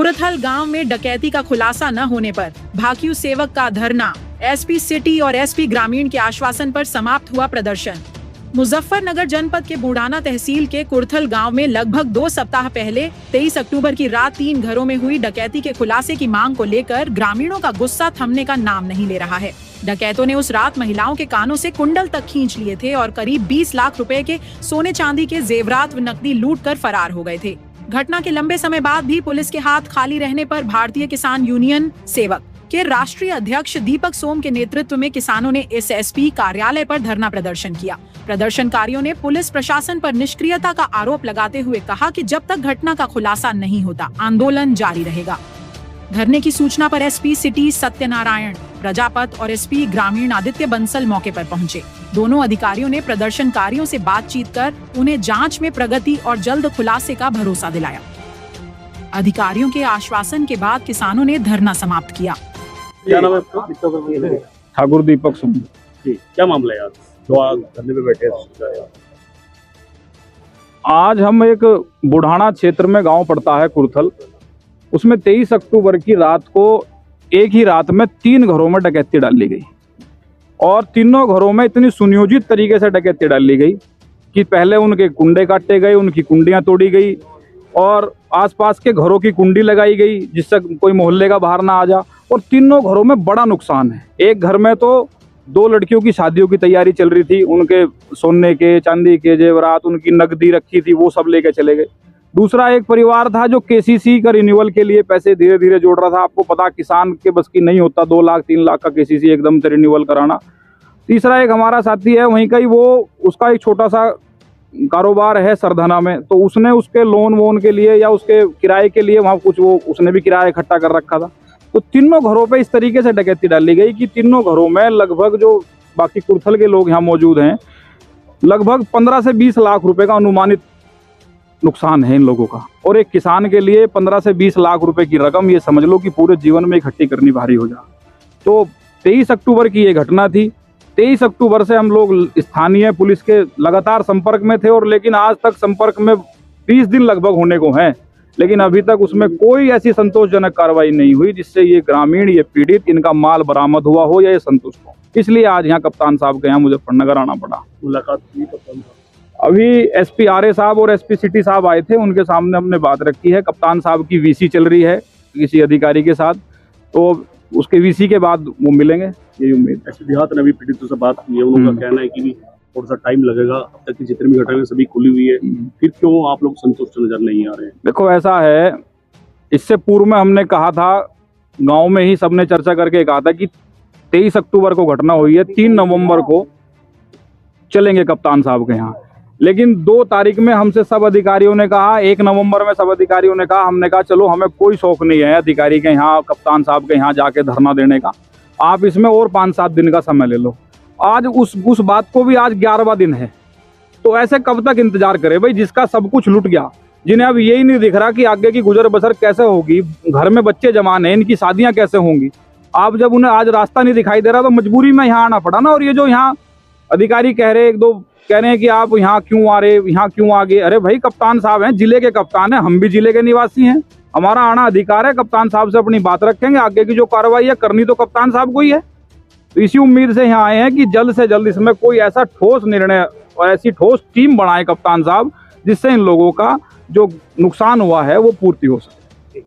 कुरथल गांव में डकैती का खुलासा न होने पर भाकियू सेवक का धरना, एसपी सिटी और एसपी ग्रामीण के आश्वासन पर समाप्त हुआ प्रदर्शन। मुजफ्फरनगर जनपद के बुढ़ाना तहसील के कुरथल गांव में लगभग 2 सप्ताह पहले 23 अक्टूबर की रात 3 घरों में हुई डकैती के खुलासे की मांग को लेकर ग्रामीणों का गुस्सा थमने का नाम नहीं ले रहा है। डकैतों ने उस रात महिलाओं के कानों से कुंडल तक खींच लिए थे और करीब 20 लाख रुपए के सोने चांदी के जेवरात व नकदी लूट कर फरार हो गए थे। घटना के लंबे समय बाद भी पुलिस के हाथ खाली रहने पर भारतीय किसान यूनियन सेवक के राष्ट्रीय अध्यक्ष दीपक सोम के नेतृत्व में किसानों ने एसएसपी कार्यालय पर धरना प्रदर्शन किया। प्रदर्शनकारियों ने पुलिस प्रशासन पर निष्क्रियता का आरोप लगाते हुए कहा कि जब तक घटना का खुलासा नहीं होता आंदोलन जारी रहेगा। धरने की सूचना पर एसपी सिटी सत्यनारायण प्रजापत और एसपी ग्रामीण आदित्य बंसल मौके पर पहुंचे। दोनों अधिकारियों ने प्रदर्शनकारियों से बातचीत कर उन्हें जांच में प्रगति और जल्द खुलासे का भरोसा दिलाया। अधिकारियों के आश्वासन के बाद किसानों ने धरना समाप्त किया। क्या नाम है आपका? ठाकुर दीपक सोम। क्या मामला है आज जो आज धरने पे बैठे हैं? आज हम एक बुढ़ाना क्षेत्र में गांव पड़ता है कुरथल, उसमें 23 अक्टूबर की रात को एक ही रात में 3 घरों में डकैती डाली गई और तीनों घरों में इतनी सुनियोजित तरीके से डकैती डाली गई कि पहले उनके कुंडे काटे गए, उनकी कुंडियां तोड़ी गई और आसपास के घरों की कुंडी लगाई गई जिससे कोई मोहल्ले का बाहर ना आ जा। और तीनों घरों में बड़ा नुकसान है। एक घर में तो 2 लड़कियों की शादियों की तैयारी चल रही थी, उनके सोने के चांदी के जेवरात, उनकी नकदी रखी थी, वो सब लेके चले गए। दूसरा एक परिवार था जो केसीसी का रिन्यूअल के लिए पैसे धीरे धीरे जोड़ रहा था। आपको पता किसान के बस की नहीं होता 2 लाख 3 लाख का केसीसी एकदम से रिन्यूअल कराना। तीसरा एक हमारा साथी है वहीं का ही, वो उसका एक छोटा सा कारोबार है सरधना में, तो उसने उसके लोन वोन के लिए या उसके किराए के लिए वहाँ कुछ वो उसने भी किराया इकट्ठा कर रखा था। तो तीनों घरों पे इस तरीके से डकैती डाली गई कि तीनों घरों में लगभग जो बाकी कुरथल के लोग यहाँ मौजूद हैं लगभग 15 से 20 लाख रुपए का अनुमानित नुकसान है इन लोगों का। और एक किसान के लिए 15 से 20 लाख रुपए की रकम ये समझ लो कि पूरे जीवन में इकट्ठी करनी भारी हो जाए। तो 23 अक्टूबर की ये घटना थी। 23 अक्टूबर से हम लोग स्थानीय पुलिस के लगातार संपर्क में थे और लेकिन आज तक संपर्क में 20 दिन लगभग होने को हैं, लेकिन अभी तक उसमें कोई ऐसी संतोषजनक कार्रवाई नहीं हुई जिससे ये ग्रामीण, ये पीड़ित, इनका माल बरामद हुआ हो या ये संतुष्ट हो। इसलिए आज यहाँ कप्तान साहब के यहाँ मुजफ्फरनगर आना पड़ा। मुलाकात हुई कप्तान साहब? अभी एसपी आरए साहब और एसपी सिटी साहब आए थे, उनके सामने हमने बात रखी है। कप्तान साहब की वीसी चल रही है किसी अधिकारी के साथ, तो उसके वीसी के बाद वो मिलेंगे, यही उम्मीद है। देहात ने अभी पीड़ितों से बात की है, उनका कहना है कि थोड़ा सा टाइम लगेगा, अब तक की जितनी भी घटनाएं सभी खुली हुई है, फिर क्यों आप लोग संतुष्ट नजर नहीं आ रहे हैं? देखो ऐसा है, इससे पूर्व में हमने कहा था, गांव में ही सबने चर्चा करके कहा था कि 23 अक्टूबर को घटना हुई है, 3 नवंबर को चलेंगे कप्तान साहब के यहाँ। लेकिन 2 तारीख में हमसे सब अधिकारियों ने कहा, 1 नवंबर में सब अधिकारियों ने कहा, हमने कहा चलो हमें कोई शौक नहीं है अधिकारी के यहाँ कप्तान साहब के यहाँ जाके धरना देने का, आप इसमें और 5-7 दिन का समय ले लो। आज उस बात को भी आज 11वां दिन है, तो ऐसे कब तक इंतजार करे भाई, जिसका सब कुछ लुट गया, जिन्हें अब यही नहीं दिख रहा कि आगे की गुजर बसर कैसे होगी, घर में बच्चे जवान हैं, इनकी शादियां कैसे होंगी। आप जब उन्हें आज रास्ता नहीं दिखाई दे रहा तो मजबूरी में यहाँ आना पड़ा ना। और ये जो यहाँ अधिकारी कह रहे, 1-2 कह रहे हैं कि आप यहाँ क्यों आ रहे, यहाँ क्यों आ गए। अरे भाई कप्तान साहब हैं, जिले के कप्तान हैं, हम भी जिले के निवासी हैं, हमारा आना अधिकार है। कप्तान साहब से अपनी बात रखेंगे, आगे की जो कार्रवाई है करनी तो कप्तान साहब को ही है। तो इसी उम्मीद से यहाँ आए हैं कि जल्द से जल्द इसमें कोई ऐसा ठोस निर्णय और ऐसी ठोस टीम बनाए कप्तान साहब, जिससे इन लोगों का जो नुकसान हुआ है वो पूर्ति हो सके।